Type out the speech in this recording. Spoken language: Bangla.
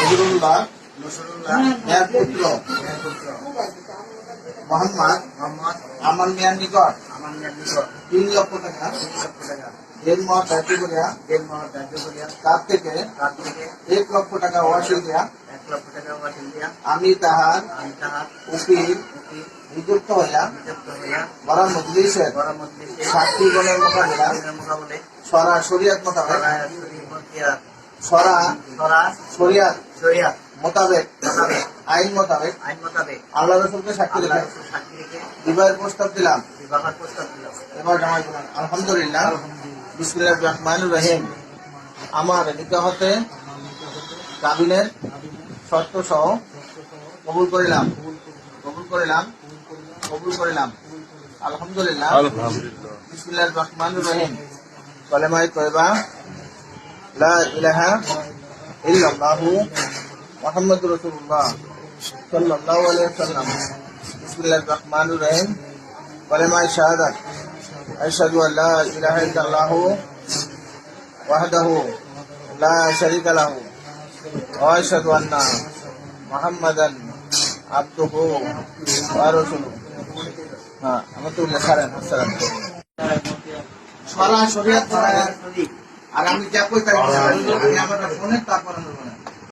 নজরুল্লাহ এর পুত্র মোহাম্মদ আমার মিয়ার নিকট 3 লক্ষ টাকা এর মত দায়িত্ব করিয়া তার থেকে 1 লক্ষ টাকা ওয়াসিল দিয়া আমি তাহার উকিল নিযুক্ত হইয়া বড় মজলিসের সাক্ষীগণের মোকাবেলা সরা শরিয়াত মোতাবেক মোতাবেক আইন মোতাবেক আল্লাহ রসুলকে সাক্ষী রেখে বিবাহের প্রস্তাব দিলাম। এবার জামাই বলেন আলহামদুলিল্লাহ বিসমিল্লাহির রহমানির রহিম। আমার নিকাহ হতে কাবিনের শর্ত সহ কবুল করিলাম আলহামদুলিল্লাহ বিসমিল্লাহির রহমানির রহিম। কালেমায়ে তয়্যবা লা ইলাহা ইল্লাল্লাহু মুহাম্মাদুর রাসূলুল্লাহ সাল্লাল্লাহু আলাইহি ওয়াসাল্লাম। বিসমিল্লাহির রহমানির রহিম। কালেমায়ে শাহাদাত আশহাদু আল্লা ইলাহা ইল্লাল্লাহু ওয়াহদাহু লা শারীকা লাহু ওয়া আশহাদু আন্না মুহাম্মাদান আবদুহু ওয়া রাসূলুহু। হ্যাঁ, আমার তো লেখারেন আসসালাম সরা শরিয়াত আর আমি যা কই তাই আমার ফোনে তারপর